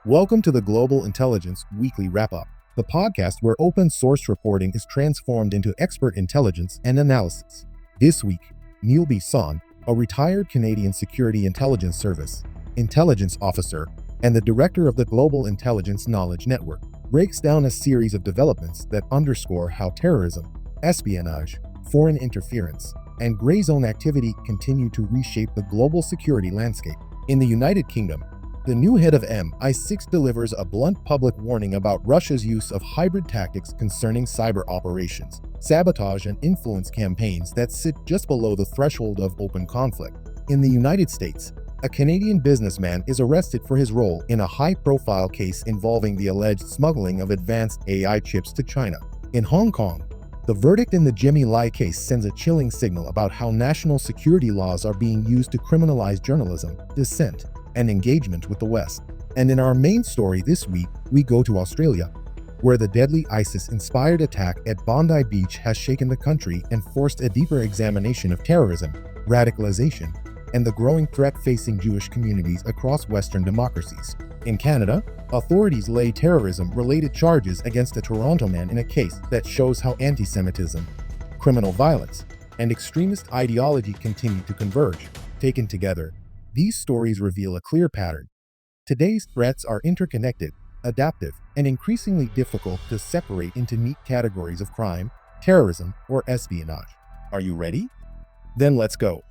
Welcome to the Global Intelligence Weekly Wrap-Up, the podcast where open-source reporting is transformed into expert intelligence and analysis. This week, Neil Bisson, a retired Canadian Security Intelligence Service intelligence officer and the director of the Global Intelligence Knowledge Network, breaks down a series of developments that underscore how terrorism, espionage, foreign interference, and gray zone activity continue to reshape the global security landscape. In the United Kingdom, the new head of MI6 delivers a blunt public warning about Russia's use of hybrid tactics concerning cyber operations, sabotage, and influence campaigns that sit just below the threshold of open conflict. In the United States, a Canadian businessman is arrested for his role in a high-profile case involving the alleged smuggling of advanced AI chips to China. In Hong Kong, the verdict in the Jimmy Lai case sends a chilling signal about how national security laws are being used to criminalize journalism, dissent, and engagement with the West. And in our main story this week, we go to Australia, where the deadly ISIS-inspired attack at Bondi Beach has shaken the country and forced a deeper examination of terrorism, radicalization, and the growing threat facing Jewish communities across Western democracies. In Canada, authorities lay terrorism-related charges against a Toronto man in a case that shows how antisemitism, criminal violence, and extremist ideology continue to converge. Taken together, these stories reveal a clear pattern. Today's threats are interconnected, adaptive, and increasingly difficult to separate into neat categories of crime, terrorism, or espionage. Are you ready? Then let's go.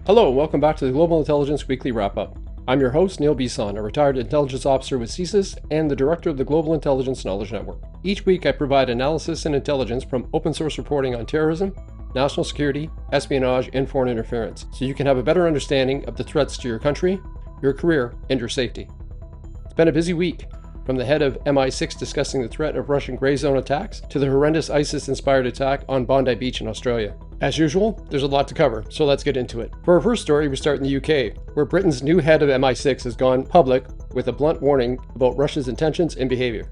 Hello, and welcome back to the Global Intelligence Weekly Wrap-Up. I'm your host, Neil Bisson, a retired intelligence officer with CSIS and the director of the Global Intelligence Knowledge Network. Each week, I provide analysis and intelligence from open-source reporting on terrorism, national security, espionage, and foreign interference, so you can have a better understanding of the threats to your country, your career, and your safety. It's been a busy week, from the head of MI6 discussing the threat of Russian gray zone attacks to the horrendous ISIS-inspired attack on Bondi Beach in Australia. As usual, there's a lot to cover, so let's get into it. For our first story, we start in the UK, where Britain's new head of MI6 has gone public with a blunt warning about Russia's intentions and behavior.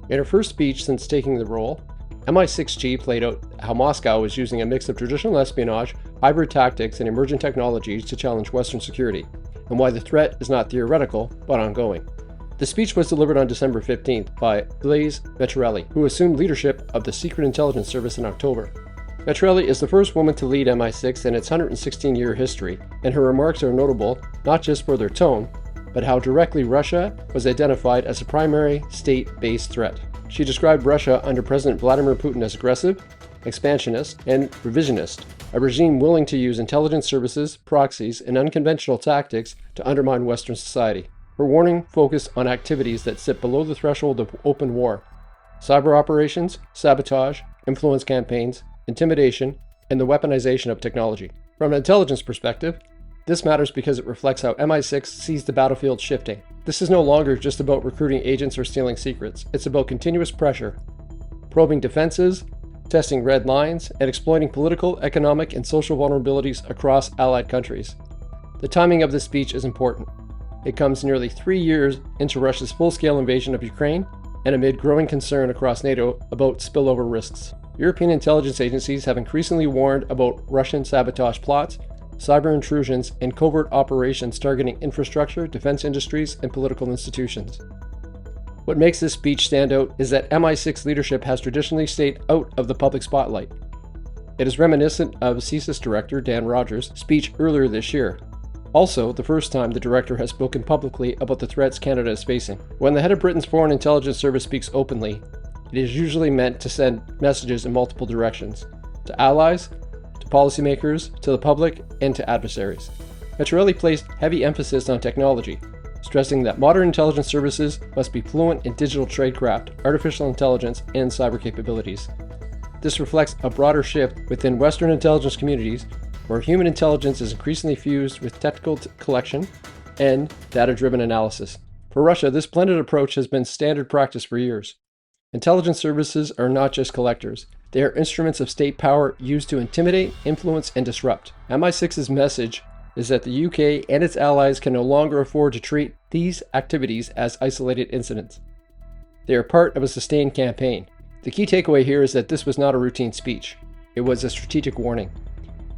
In her first speech since taking the role, MI6 chief laid out how Moscow is using a mix of traditional espionage, hybrid tactics, and emergent technologies to challenge Western security, and why the threat is not theoretical, but ongoing. The speech was delivered on December 15th by Blaise Metrelli, who assumed leadership of the Secret Intelligence Service in October. Metrelli is the first woman to lead MI6 in its 116-year history, and her remarks are notable not just for their tone, but how directly Russia was identified as a primary state-based threat. She described Russia under President Vladimir Putin as aggressive, expansionist, and revisionist, a regime willing to use intelligence services, proxies, and unconventional tactics to undermine Western society. Her warning focused on activities that sit below the threshold of open war: cyber operations, sabotage, influence campaigns, intimidation, and the weaponization of technology. From an intelligence perspective, this matters because it reflects how MI6 sees the battlefield shifting. This is no longer just about recruiting agents or stealing secrets. It's about continuous pressure, probing defenses, testing red lines, and exploiting political, economic, and social vulnerabilities across allied countries. The timing of this speech is important. It comes nearly 3 years into Russia's full-scale invasion of Ukraine and amid growing concern across NATO about spillover risks. European intelligence agencies have increasingly warned about Russian sabotage plots, cyber intrusions, and covert operations targeting infrastructure, defense industries, and political institutions. What makes this speech stand out is that MI6 leadership has traditionally stayed out of the public spotlight. It is reminiscent of CSIS Director Dan Rogers' speech earlier this year. Also, the first time the director has spoken publicly about the threats Canada is facing. When the head of Britain's Foreign Intelligence Service speaks openly, it is usually meant to send messages in multiple directions: to allies, to policymakers, to the public, and to adversaries. Metrelli placed heavy emphasis on technology, stressing that modern intelligence services must be fluent in digital tradecraft, artificial intelligence, and cyber capabilities. This reflects a broader shift within Western intelligence communities, where human intelligence is increasingly fused with technical collection and data-driven analysis. For Russia, this blended approach has been standard practice for years. Intelligence services are not just collectors. They are instruments of state power used to intimidate, influence, and disrupt. MI6's message is that the UK and its allies can no longer afford to treat these activities as isolated incidents. They are part of a sustained campaign. The key takeaway here is that this was not a routine speech. It was a strategic warning.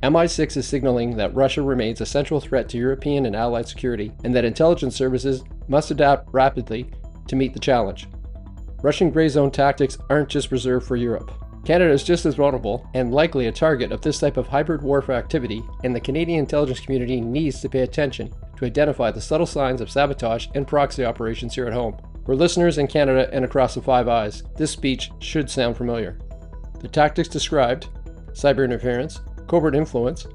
MI6 is signaling that Russia remains a central threat to European and Allied security, and that intelligence services must adapt rapidly to meet the challenge. Russian gray zone tactics aren't just reserved for Europe. Canada is just as vulnerable and likely a target of this type of hybrid warfare activity, and the Canadian intelligence community needs to pay attention to identify the subtle signs of sabotage and proxy operations here at home. For listeners in Canada and across the Five Eyes, this speech should sound familiar. The tactics described, cyber interference, covert influence,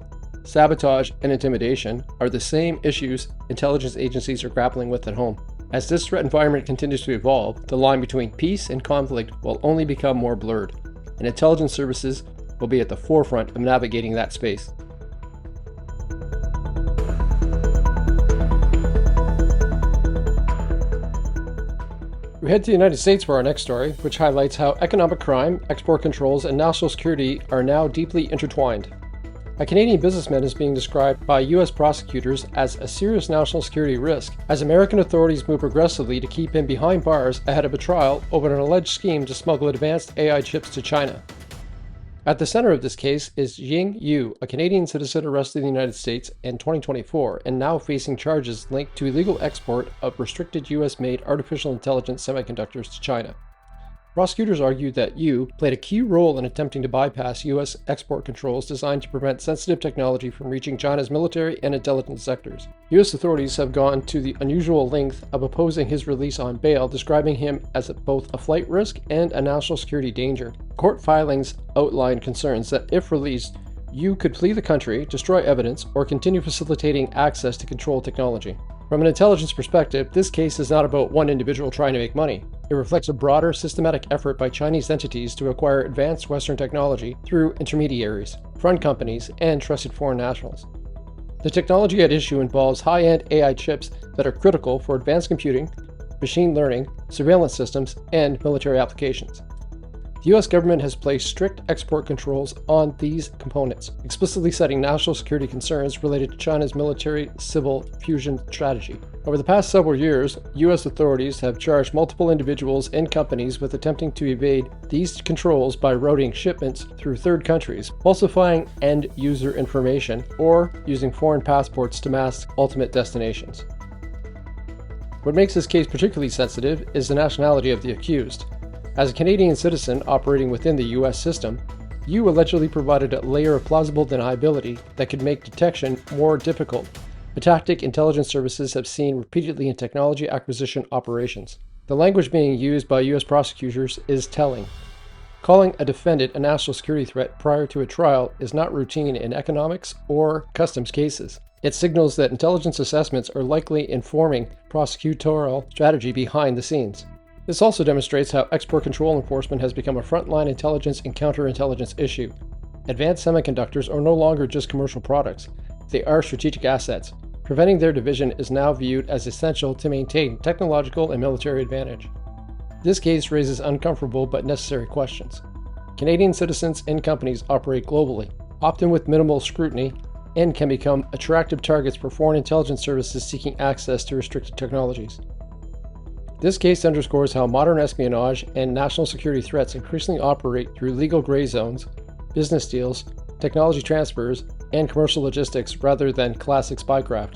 sabotage, and intimidation, are the same issues intelligence agencies are grappling with at home. As this threat environment continues to evolve, the line between peace and conflict will only become more blurred, and intelligence services will be at the forefront of navigating that space. We head to the United States for our next story, which highlights how economic crime, export controls, and national security are now deeply intertwined. A Canadian businessman is being described by U.S. prosecutors as a serious national security risk, as American authorities move aggressively to keep him behind bars ahead of a trial over an alleged scheme to smuggle advanced AI chips to China. At the center of this case is Ying Yu, a Canadian citizen arrested in the United States in 2024 and now facing charges linked to illegal export of restricted U.S.-made artificial intelligence semiconductors to China. Prosecutors argued that Yu played a key role in attempting to bypass U.S. export controls designed to prevent sensitive technology from reaching China's military and intelligence sectors. U.S. authorities have gone to the unusual length of opposing his release on bail, describing him as both a flight risk and a national security danger. Court filings outlined concerns that if released, Yu could flee the country, destroy evidence, or continue facilitating access to controlled technology. From an intelligence perspective, this case is not about one individual trying to make money. It reflects a broader, systematic effort by Chinese entities to acquire advanced Western technology through intermediaries, front companies, and trusted foreign nationals. The technology at issue involves high-end AI chips that are critical for advanced computing, machine learning, surveillance systems, and military applications. The U.S. government has placed strict export controls on these components, explicitly citing national security concerns related to China's military-civil fusion strategy. Over the past several years, U.S. authorities have charged multiple individuals and companies with attempting to evade these controls by routing shipments through third countries, falsifying end-user information, or using foreign passports to mask ultimate destinations. What makes this case particularly sensitive is the nationality of the accused. As a Canadian citizen operating within the U.S. system, Yu allegedly provided a layer of plausible deniability that could make detection more difficult, a tactic intelligence services have seen repeatedly in technology acquisition operations. The language being used by U.S. prosecutors is telling. Calling a defendant a national security threat prior to a trial is not routine in economics or customs cases. It signals that intelligence assessments are likely informing prosecutorial strategy behind the scenes. This also demonstrates how export control enforcement has become a frontline intelligence and counterintelligence issue. Advanced semiconductors are no longer just commercial products. They are strategic assets. Preventing their division is now viewed as essential to maintain technological and military advantage. This case raises uncomfortable but necessary questions. Canadian citizens and companies operate globally, often with minimal scrutiny, and can become attractive targets for foreign intelligence services seeking access to restricted technologies. This case underscores how modern espionage and national security threats increasingly operate through legal gray zones, business deals, technology transfers, and commercial logistics rather than classic spycraft.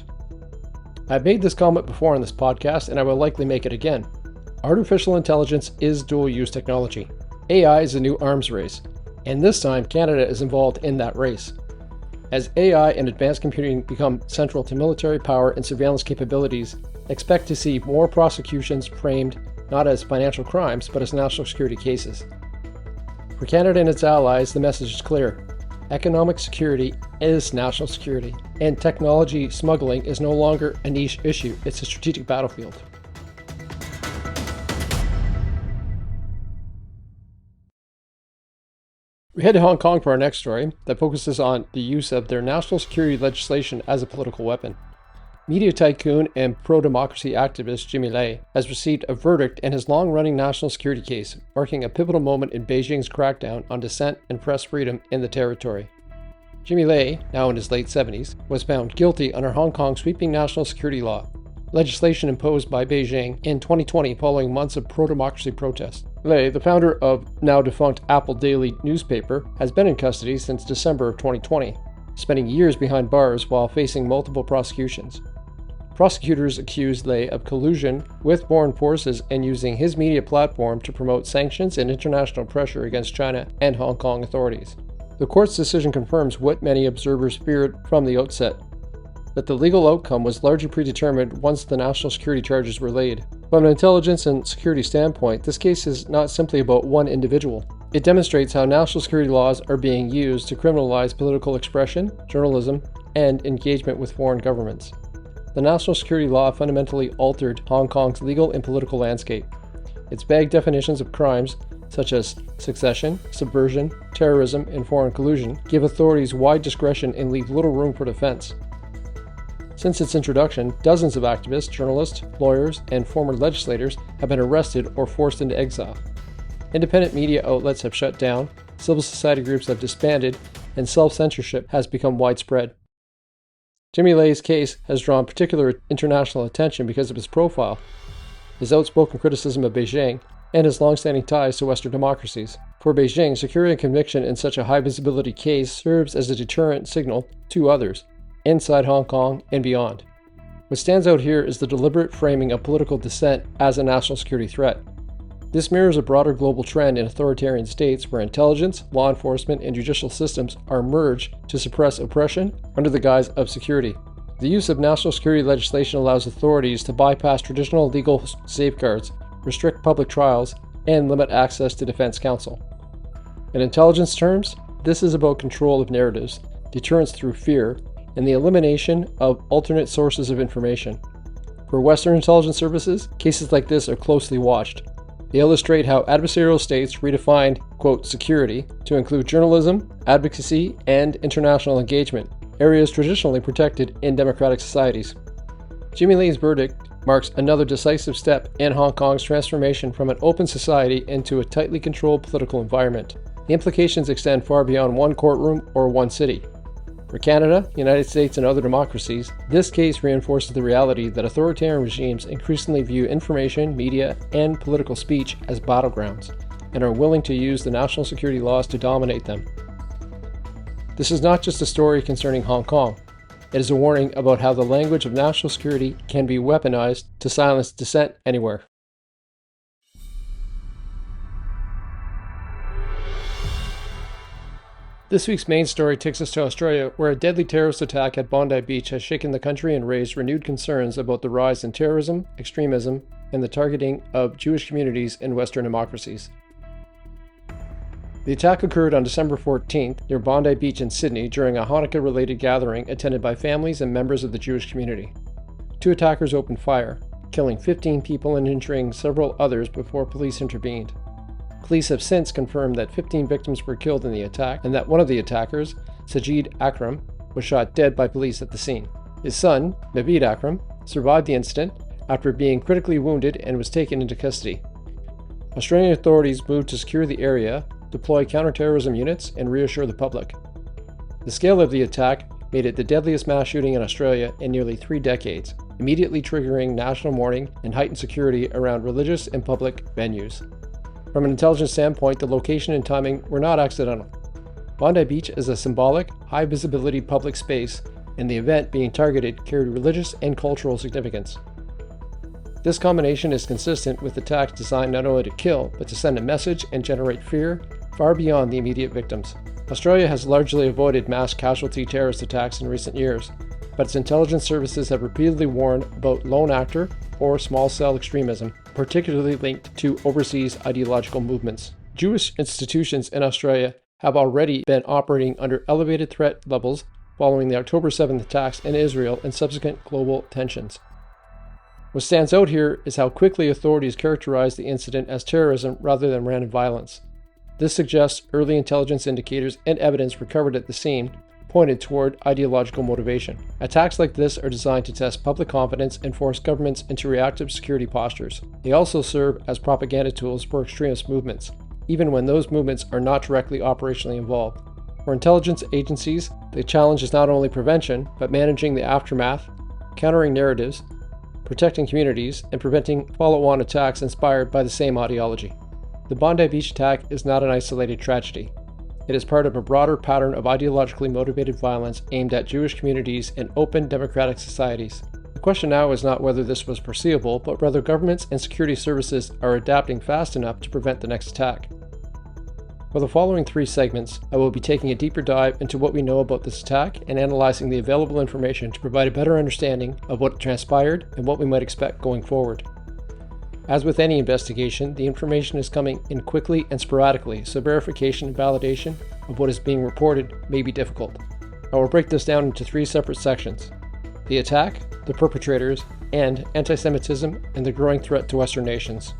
I've made this comment before on this podcast, and I will likely make it again. Artificial intelligence is dual-use technology. AI is a new arms race, and this time Canada is involved in that race. As AI and advanced computing become central to military power and surveillance capabilities, expect to see more prosecutions framed not as financial crimes, but as national security cases. For Canada and its allies, the message is clear. Economic security is national security, and technology smuggling is no longer a niche issue, it's a strategic battlefield. We head to Hong Kong for our next story that focuses on the use of their national security legislation as a political weapon. Media tycoon and pro-democracy activist Jimmy Lai has received a verdict in his long-running national security case, marking a pivotal moment in Beijing's crackdown on dissent and press freedom in the territory. Jimmy Lai, now in his late 70s, was found guilty under Hong Kong's sweeping national security law. legislation imposed by Beijing in 2020 following months of pro-democracy protests. Lei, the founder of now-defunct Apple Daily newspaper, has been in custody since December of 2020, spending years behind bars while facing multiple prosecutions. Prosecutors accused Lei of collusion with foreign forces and using his media platform to promote sanctions and international pressure against China and Hong Kong authorities. The court's decision confirms what many observers feared from the outset, that the legal outcome was largely predetermined once the national security charges were laid. From an intelligence and security standpoint, this case is not simply about one individual. It demonstrates how national security laws are being used to criminalize political expression, journalism, and engagement with foreign governments. The national security law fundamentally altered Hong Kong's legal and political landscape. Its vague definitions of crimes, such as secession, subversion, terrorism, and foreign collusion, give authorities wide discretion and leave little room for defense. Since its introduction, dozens of activists, journalists, lawyers, and former legislators have been arrested or forced into exile. Independent media outlets have shut down, civil society groups have disbanded, and self-censorship has become widespread. Jimmy Lei's case has drawn particular international attention because of his profile, his outspoken criticism of Beijing, and his long-standing ties to Western democracies. For Beijing, securing a conviction in such a high-visibility case serves as a deterrent signal to others, inside Hong Kong and beyond. What stands out here is the deliberate framing of political dissent as a national security threat. This mirrors a broader global trend in authoritarian states where intelligence, law enforcement, and judicial systems are merged to suppress oppression under the guise of security. The use of national security legislation allows authorities to bypass traditional legal safeguards, restrict public trials, and limit access to defense counsel. In intelligence terms, this is about control of narratives, deterrence through fear, and the elimination of alternate sources of information. For Western intelligence services, cases like this are closely watched. They illustrate how adversarial states redefined, quote, security to include journalism, advocacy, and international engagement, areas traditionally protected in democratic societies. Jimmy Lei's verdict marks another decisive step in Hong Kong's transformation from an open society into a tightly controlled political environment. The implications extend far beyond one courtroom or one city. For Canada, the United States, and other democracies, this case reinforces the reality that authoritarian regimes increasingly view information, media, and political speech as battlegrounds, and are willing to use the national security laws to dominate them. This is not just a story concerning Hong Kong. It is a warning about how the language of national security can be weaponized to silence dissent anywhere. This week's main story takes us to Australia, where a deadly terrorist attack at Bondi Beach has shaken the country and raised renewed concerns about the rise in terrorism, extremism, and the targeting of Jewish communities in Western democracies. The attack occurred on December 14th near Bondi Beach in Sydney during a Hanukkah-related gathering attended by families and members of the Jewish community. Two attackers opened fire, killing 15 people and injuring several others before police intervened. Police have since confirmed that 15 victims were killed in the attack and that one of the attackers, Sajid Akram, was shot dead by police at the scene. His son, Naveed Akram, survived the incident after being critically wounded and was taken into custody. Australian authorities moved to secure the area, deploy counter-terrorism units, and reassure the public. The scale of the attack made it the deadliest mass shooting in Australia in nearly 3 decades, immediately triggering national mourning and heightened security around religious and public venues. From an intelligence standpoint, the location and timing were not accidental. Bondi Beach is a symbolic, high-visibility public space, and the event being targeted carried religious and cultural significance. This combination is consistent with attacks designed not only to kill, but to send a message and generate fear far beyond the immediate victims. Australia has largely avoided mass casualty terrorist attacks in recent years, but its intelligence services have repeatedly warned about lone actor or small cell extremism, particularly linked to overseas ideological movements. Jewish institutions in Australia have already been operating under elevated threat levels following the October 7th attacks in Israel and subsequent global tensions. What stands out here is how quickly authorities characterized the incident as terrorism rather than random violence. This suggests early intelligence indicators and evidence recovered at the scene pointed toward ideological motivation. Attacks like this are designed to test public confidence and force governments into reactive security postures. They also serve as propaganda tools for extremist movements, even when those movements are not directly operationally involved. For intelligence agencies, the challenge is not only prevention, but managing the aftermath, countering narratives, protecting communities, and preventing follow-on attacks inspired by the same ideology. The Bondi Beach attack is not an isolated tragedy. It is part of a broader pattern of ideologically motivated violence aimed at Jewish communities and open democratic societies. The question now is not whether this was foreseeable, but whether governments and security services are adapting fast enough to prevent the next attack. For the following 3 segments, I will be taking a deeper dive into what we know about this attack and analyzing the available information to provide a better understanding of what transpired and what we might expect going forward. As with any investigation, the information is coming in quickly and sporadically, so verification and validation of what is being reported may be difficult. I will break this down into 3 separate sections: the attack, the perpetrators, and anti-Semitism and the growing threat to Western nations.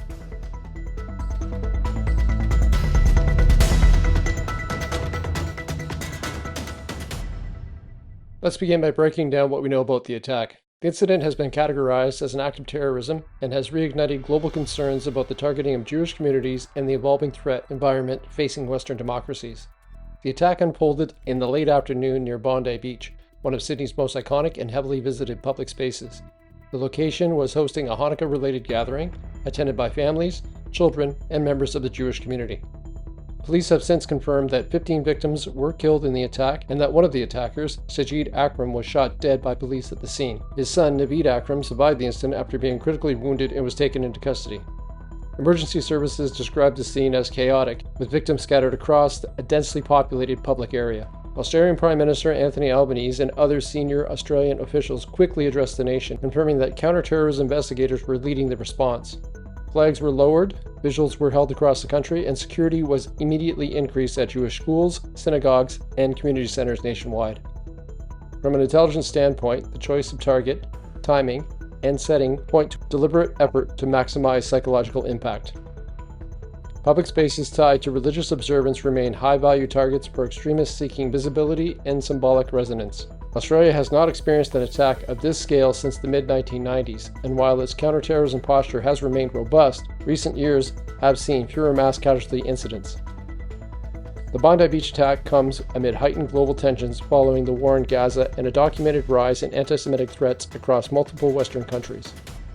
Let's begin by breaking down what we know about the attack. The incident has been categorized as an act of terrorism and has reignited global concerns about the targeting of Jewish communities and the evolving threat environment facing Western democracies. The attack unfolded in the late afternoon near Bondi Beach, one of Sydney's most iconic and heavily visited public spaces. The location was hosting a Hanukkah-related gathering, attended by families, children, and members of the Jewish community. Police have since confirmed that 15 victims were killed in the attack and that one of the attackers, Sajid Akram, was shot dead by police at the scene. His son, Naveed Akram, survived the incident after being critically wounded and was taken into custody. Emergency services described the scene as chaotic, with victims scattered across a densely populated public area. Australian Prime Minister Anthony Albanese and other senior Australian officials quickly addressed the nation, confirming that counter-terrorism investigators were leading the response. Flags were lowered, visuals were held across the country, and security was immediately increased at Jewish schools, synagogues, and community centers nationwide. From an intelligence standpoint, the choice of target, timing, and setting point to deliberate effort to maximize psychological impact. Public spaces tied to religious observance remain high-value targets for extremists seeking visibility and symbolic resonance. Australia has not experienced an attack of this scale since the mid-1990s, and while its counterterrorism posture has remained robust, recent years have seen fewer mass casualty incidents. The Bondi Beach attack comes amid heightened global tensions following the war in Gaza and a documented rise in anti-Semitic threats across multiple Western countries.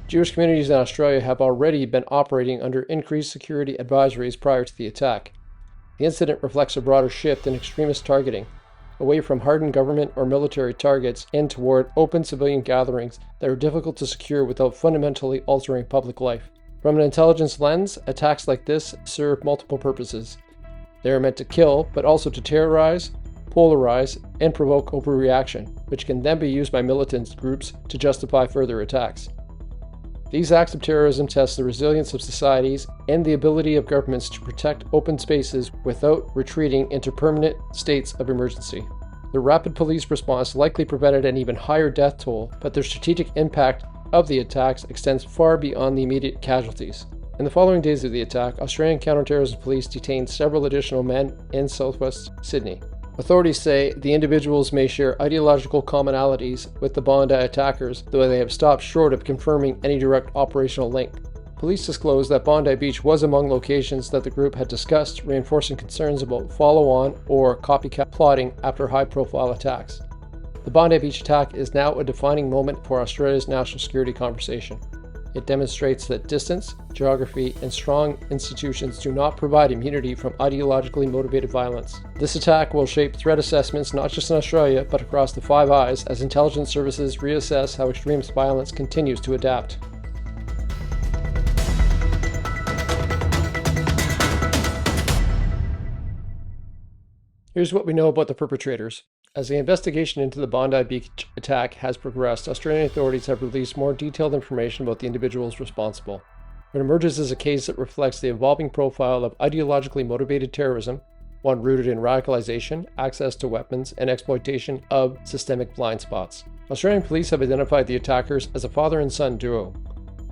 Jewish communities in Australia have already been operating under increased security advisories prior to the attack. The incident reflects a broader shift in extremist targeting, away from hardened government or military targets and toward open civilian gatherings that are difficult to secure without fundamentally altering public life. From an intelligence lens, attacks like this serve multiple purposes. They are meant to kill, but also to terrorize, polarize, and provoke overreaction, which can then be used by militant groups to justify further attacks. These acts of terrorism test the resilience of societies and the ability of governments to protect open spaces without retreating into permanent states of emergency. The rapid police response likely prevented an even higher death toll, but the strategic impact of the attacks extends far beyond the immediate casualties. In the following days of the attack, Australian counterterrorism police detained several additional men in southwest Sydney. Authorities say the individuals may share ideological commonalities with the Bondi attackers, though they have stopped short of confirming any direct operational link. Police disclosed that Bondi Beach was among locations that the group had discussed, reinforcing concerns about follow-on or copycat plotting after high-profile attacks. The Bondi Beach attack is now a defining moment for Australia's national security conversation. It demonstrates that distance, geography, and strong institutions do not provide immunity from ideologically motivated violence. This attack will shape threat assessments not just in Australia, but across the Five Eyes as intelligence services reassess how extremist violence continues to adapt. Here's what we know about the perpetrators. As the investigation into the Bondi Beach attack has progressed, Australian authorities have released more detailed information about the individuals responsible. What emerges is a case that reflects the evolving profile of ideologically motivated terrorism, one rooted in radicalization, access to weapons, and exploitation of systemic blind spots. Australian police have identified the attackers as a father and son duo,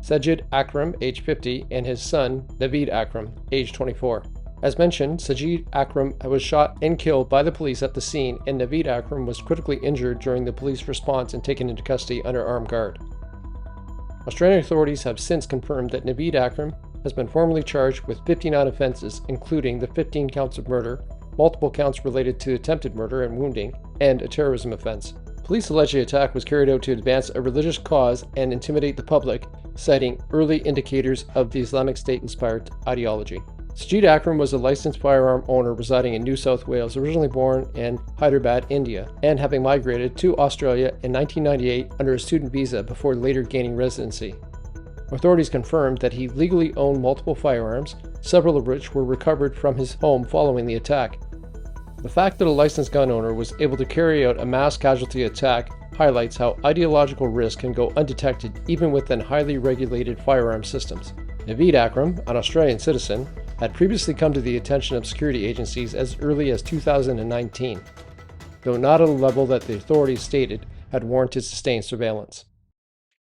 Sajid Akram, age 50, and his son, Naveed Akram, age 24. As mentioned, Sajid Akram was shot and killed by the police at the scene, and Naveed Akram was critically injured during the police response and taken into custody under armed guard. Australian authorities have since confirmed that Naveed Akram has been formally charged with 59 offences, including the 15 counts of murder, multiple counts related to attempted murder and wounding, and a terrorism offence. Police allege the attack was carried out to advance a religious cause and intimidate the public, citing early indicators of the Islamic State-inspired ideology. Sajid Akram was a licensed firearm owner residing in New South Wales, originally born in Hyderabad, India, and having migrated to Australia in 1998 under a student visa before later gaining residency. Authorities confirmed that he legally owned multiple firearms, several of which were recovered from his home following the attack. The fact that a licensed gun owner was able to carry out a mass casualty attack highlights how ideological risk can go undetected even within highly regulated firearm systems. Naveed Akram, an Australian citizen, had previously come to the attention of security agencies as early as 2019, though not at a level that the authorities stated had warranted sustained surveillance.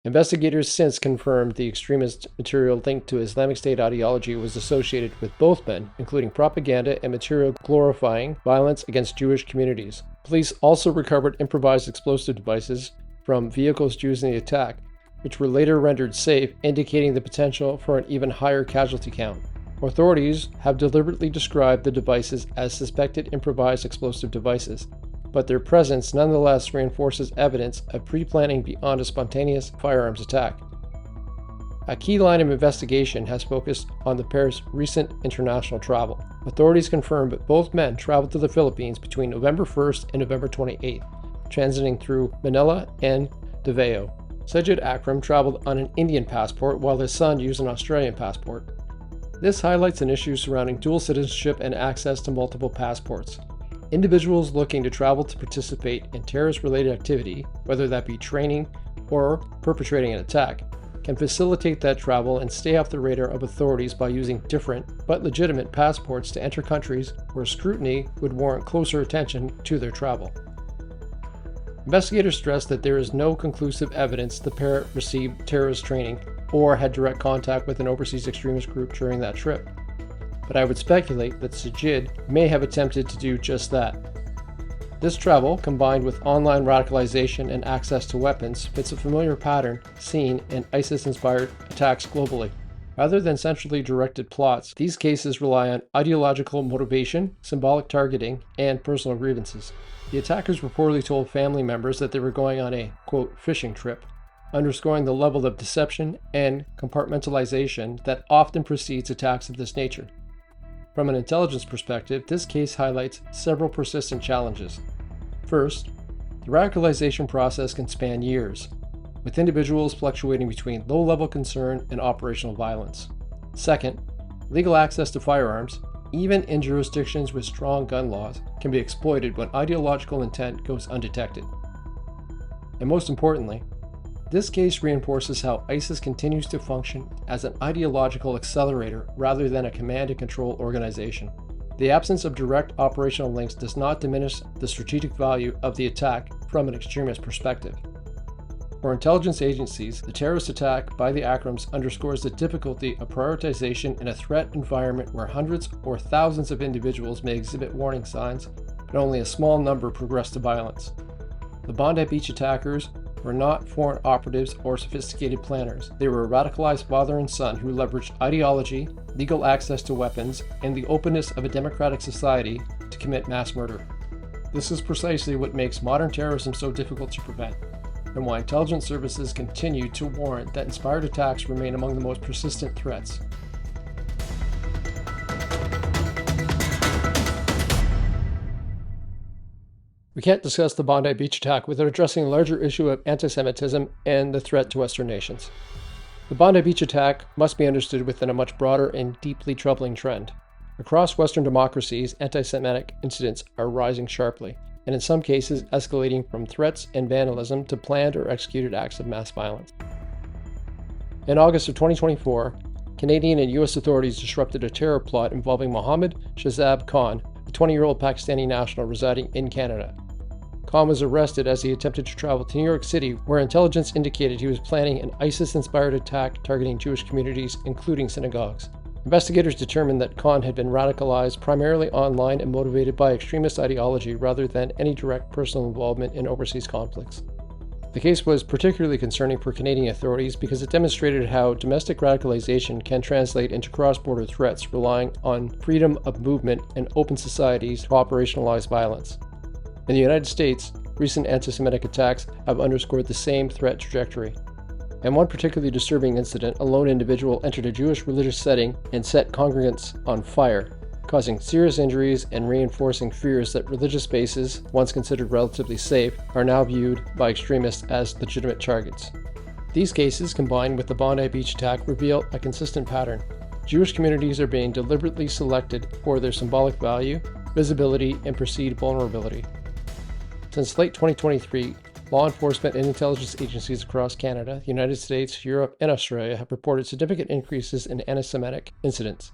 Investigators since confirmed the extremist material linked to Islamic State ideology was associated with both men, including propaganda and material glorifying violence against Jewish communities. Police also recovered improvised explosive devices from vehicles used in the attack, which were later rendered safe, indicating the potential for an even higher casualty count. Authorities have deliberately described the devices as suspected improvised explosive devices, but their presence nonetheless reinforces evidence of pre-planning beyond a spontaneous firearms attack. A key line of investigation has focused on the pair's recent international travel. Authorities confirmed that both men traveled to the Philippines between November 1st and November 28th, transiting through Manila and Davao. Sajid Akram traveled on an Indian passport while his son used an Australian passport. This highlights an issue surrounding dual citizenship and access to multiple passports. Individuals looking to travel to participate in terrorist-related activity, whether that be training or perpetrating an attack, can facilitate that travel and stay off the radar of authorities by using different but legitimate passports to enter countries where scrutiny would warrant closer attention to their travel. Investigators stress that there is no conclusive evidence the pair received terrorist training or had direct contact with an overseas extremist group during that trip, but I would speculate that Sajid may have attempted to do just that. This travel, combined with online radicalization and access to weapons, fits a familiar pattern seen in ISIS-inspired attacks globally. Rather than centrally directed plots, these cases rely on ideological motivation, symbolic targeting, and personal grievances. The attackers reportedly told family members that they were going on a, quote, fishing trip, underscoring the level of deception and compartmentalization that often precedes attacks of this nature. From an intelligence perspective, this case highlights several persistent challenges. First, the radicalization process can span years, with individuals fluctuating between low-level concern and operational violence. Second, legal access to firearms, even in jurisdictions with strong gun laws, can be exploited when ideological intent goes undetected. And most importantly, this case reinforces how ISIS continues to function as an ideological accelerator rather than a command and control organization. The absence of direct operational links does not diminish the strategic value of the attack from an extremist perspective. For intelligence agencies, the terrorist attack by the Akrams underscores the difficulty of prioritization in a threat environment where hundreds or thousands of individuals may exhibit warning signs, but only a small number progress to violence. The Bondi Beach attackers were not foreign operatives or sophisticated planners. They were a radicalized father and son who leveraged ideology, legal access to weapons, and the openness of a democratic society to commit mass murder. This is precisely what makes modern terrorism so difficult to prevent, and why intelligence services continue to warrant that inspired attacks remain among the most persistent threats. We can't discuss the Bondi Beach attack without addressing the larger issue of antisemitism and the threat to Western nations. The Bondi Beach attack must be understood within a much broader and deeply troubling trend. Across Western democracies, anti-Semitic incidents are rising sharply, and in some cases escalating from threats and vandalism to planned or executed acts of mass violence. In August of 2024, Canadian and U.S. authorities disrupted a terror plot involving Mohammed Shahzad Khan, a 20-year-old Pakistani national residing in Canada. Khan was arrested as he attempted to travel to New York City, where intelligence indicated he was planning an ISIS-inspired attack targeting Jewish communities, including synagogues. Investigators determined that Khan had been radicalized primarily online and motivated by extremist ideology rather than any direct personal involvement in overseas conflicts. The case was particularly concerning for Canadian authorities because it demonstrated how domestic radicalization can translate into cross-border threats relying on freedom of movement and open societies to operationalize violence. In the United States, recent anti-Semitic attacks have underscored the same threat trajectory. In one particularly disturbing incident, a lone individual entered a Jewish religious setting and set congregants on fire, causing serious injuries and reinforcing fears that religious spaces, once considered relatively safe, are now viewed by extremists as legitimate targets. These cases, combined with the Bondi Beach attack, reveal a consistent pattern. Jewish communities are being deliberately selected for their symbolic value, visibility, and perceived vulnerability. Since late 2023, law enforcement and intelligence agencies across Canada, the United States, Europe, and Australia have reported significant increases in anti-Semitic incidents.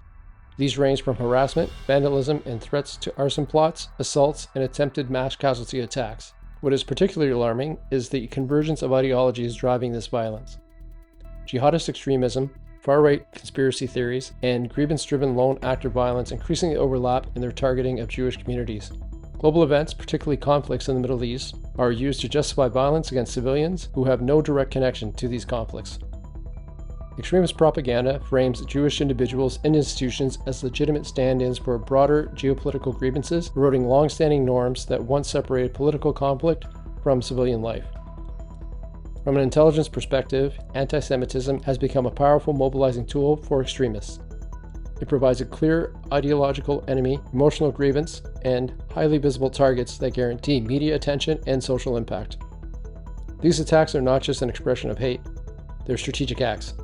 These range from harassment, vandalism, and threats to arson plots, assaults, and attempted mass casualty attacks. What is particularly alarming is the convergence of ideologies driving this violence. Jihadist extremism, far-right conspiracy theories, and grievance-driven lone actor violence increasingly overlap in their targeting of Jewish communities. Global events, particularly conflicts in the Middle East, are used to justify violence against civilians who have no direct connection to these conflicts. Extremist propaganda frames Jewish individuals and institutions as legitimate stand-ins for broader geopolitical grievances, eroding long-standing norms that once separated political conflict from civilian life. From an intelligence perspective, anti-Semitism has become a powerful mobilizing tool for extremists. It provides a clear ideological enemy, emotional grievance, and highly visible targets that guarantee media attention and social impact. These attacks are not just an expression of hate, they're strategic acts.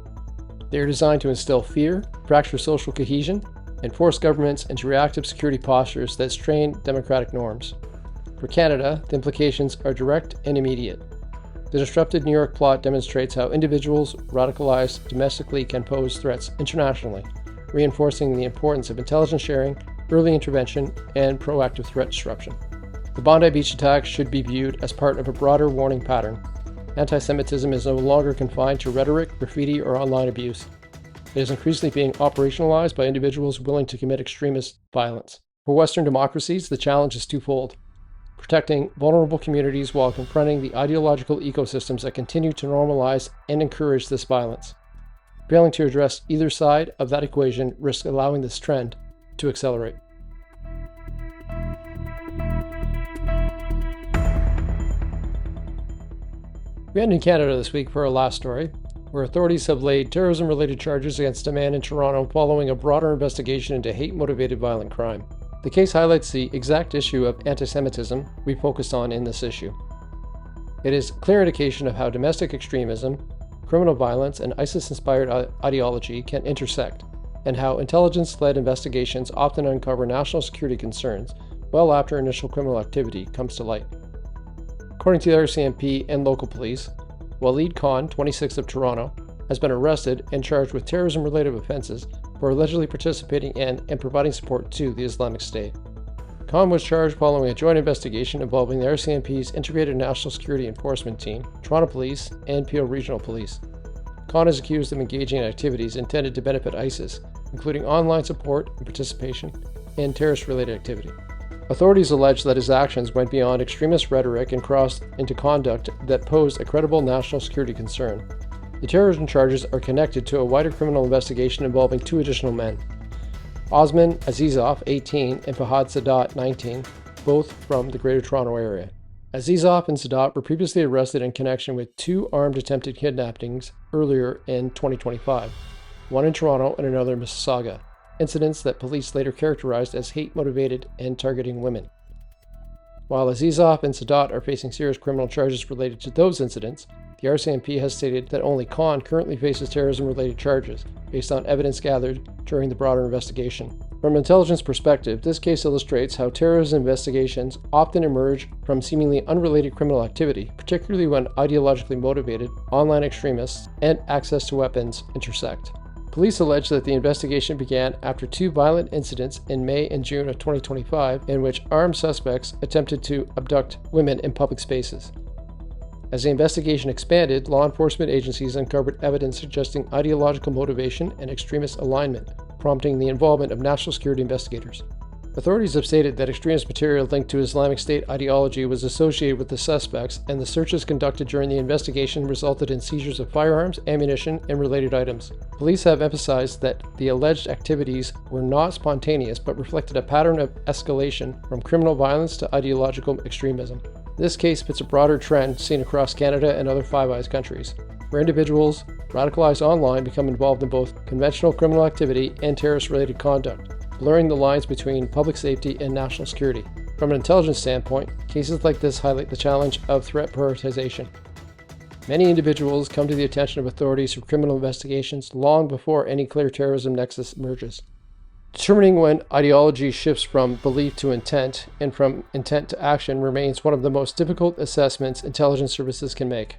They are designed to instill fear, fracture social cohesion, and force governments into reactive security postures that strain democratic norms. For Canada, the implications are direct and immediate. The disrupted New York plot demonstrates how individuals radicalized domestically can pose threats internationally, reinforcing the importance of intelligence sharing, early intervention, and proactive threat disruption. The Bondi Beach attack should be viewed as part of a broader warning pattern. Anti-Semitism is no longer confined to rhetoric, graffiti, or online abuse. It is increasingly being operationalized by individuals willing to commit extremist violence. For Western democracies, the challenge is twofold: protecting vulnerable communities while confronting the ideological ecosystems that continue to normalize and encourage this violence. Failing to address either side of that equation risks allowing this trend to accelerate. We end in Canada this week for our last story, where authorities have laid terrorism-related charges against a man in Toronto following a broader investigation into hate-motivated violent crime. The case highlights the exact issue of anti-Semitism we focused on in this issue. It is a clear indication of how domestic extremism, criminal violence, and ISIS-inspired ideology can intersect, and how intelligence-led investigations often uncover national security concerns well after initial criminal activity comes to light. According to the RCMP and local police, Walid Khan, 26 of Toronto, has been arrested and charged with terrorism-related offenses for allegedly participating in and providing support to the Islamic State. Khan was charged following a joint investigation involving the RCMP's Integrated National Security Enforcement Team, Toronto Police, and Peel Regional Police. Khan is accused of engaging in activities intended to benefit ISIS, including online support and participation in terrorist-related activity. Authorities allege that his actions went beyond extremist rhetoric and crossed into conduct that posed a credible national security concern. The terrorism charges are connected to a wider criminal investigation involving two additional men: Osman Azizov, 18, and Fahad Sadat, 19, both from the Greater Toronto Area. Azizov and Sadat were previously arrested in connection with two armed attempted kidnappings earlier in 2025, one in Toronto and another in Mississauga, incidents that police later characterized as hate-motivated and targeting women. While Azizov and Sadat are facing serious criminal charges related to those incidents, the RCMP has stated that only Khan currently faces terrorism-related charges, based on evidence gathered during the broader investigation. From an intelligence perspective, this case illustrates how terrorism investigations often emerge from seemingly unrelated criminal activity, particularly when ideologically motivated online extremists and access to weapons intersect. Police allege that the investigation began after two violent incidents in May and June of 2025 in which armed suspects attempted to abduct women in public spaces. As the investigation expanded, law enforcement agencies uncovered evidence suggesting ideological motivation and extremist alignment, prompting the involvement of national security investigators. Authorities have stated that extremist material linked to Islamic State ideology was associated with the suspects, and the searches conducted during the investigation resulted in seizures of firearms, ammunition, and related items. Police have emphasized that the alleged activities were not spontaneous but reflected a pattern of escalation from criminal violence to ideological extremism. This case fits a broader trend seen across Canada and other Five Eyes countries, where individuals radicalized online become involved in both conventional criminal activity and terrorist-related conduct, blurring the lines between public safety and national security. From an intelligence standpoint, cases like this highlight the challenge of threat prioritization. Many individuals come to the attention of authorities for criminal investigations long before any clear terrorism nexus emerges. Determining when ideology shifts from belief to intent and from intent to action remains one of the most difficult assessments intelligence services can make.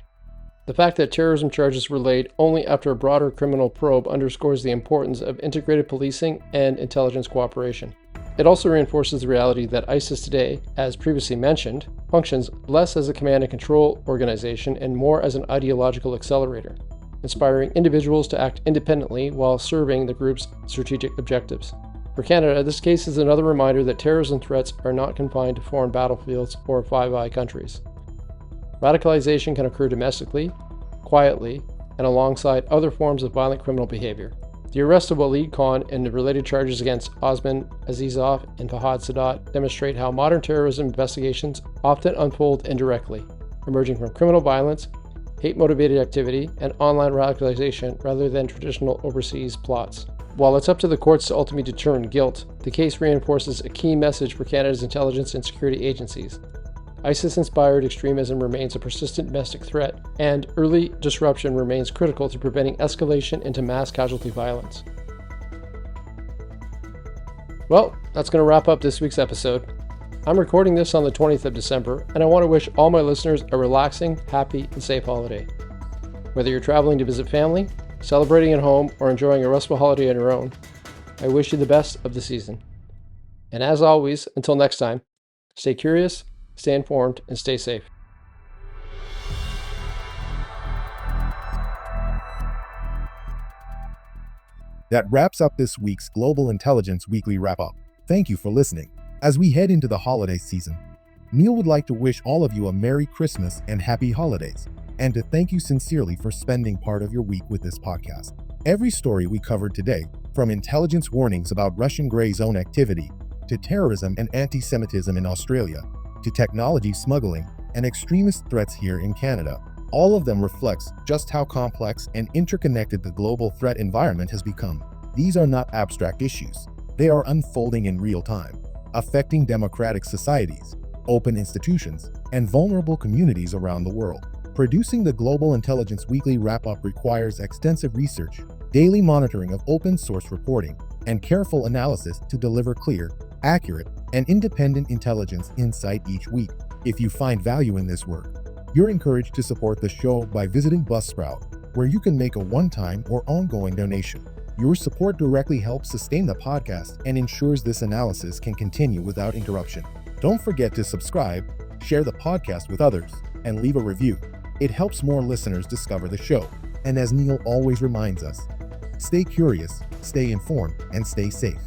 The fact that terrorism charges were laid only after a broader criminal probe underscores the importance of integrated policing and intelligence cooperation. It also reinforces the reality that ISIS today, as previously mentioned, functions less as a command and control organization and more as an ideological accelerator, inspiring individuals to act independently while serving the group's strategic objectives. For Canada, this case is another reminder that terrorism threats are not confined to foreign battlefields or Five Eye countries. Radicalization can occur domestically, quietly, and alongside other forms of violent criminal behavior. The arrest of Walid Khan and the related charges against Osman Azizov and Fahad Sadat demonstrate how modern terrorism investigations often unfold indirectly, emerging from criminal violence, hate-motivated activity, and online radicalization rather than traditional overseas plots. While it's up to the courts to ultimately determine guilt, the case reinforces a key message for Canada's intelligence and security agencies. ISIS-inspired extremism remains a persistent domestic threat, and early disruption remains critical to preventing escalation into mass casualty violence. Well, that's going to wrap up this week's episode. I'm recording this on the 20th of December, and I want to wish all my listeners a relaxing, happy, and safe holiday. Whether you're traveling to visit family, celebrating at home, or enjoying a restful holiday on your own, I wish you the best of the season. And as always, until next time, stay curious, stay informed, and stay safe. That wraps up this week's Global Intelligence Weekly Wrap-Up. Thank you for listening. As we head into the holiday season, Neil would like to wish all of you a Merry Christmas and Happy Holidays, and to thank you sincerely for spending part of your week with this podcast. Every story we covered today, from intelligence warnings about Russian gray zone activity, to terrorism and anti-Semitism in Australia, to technology smuggling and extremist threats here in Canada, all of them reflects just how complex and interconnected the global threat environment has become. These are not abstract issues. They are unfolding in real time, affecting democratic societies, open institutions, and vulnerable communities around the world. Producing the Global Intelligence Weekly Wrap-Up requires extensive research, daily monitoring of open source reporting, and careful analysis to deliver clear, accurate, and independent intelligence insight each week. If you find value in this work, you're encouraged to support the show by visiting Buzzsprout, where you can make a one-time or ongoing donation. Your support directly helps sustain the podcast and ensures this analysis can continue without interruption. Don't forget to subscribe, share the podcast with others, and leave a review. It helps more listeners discover the show. And as Neil always reminds us, stay curious, stay informed, and stay safe.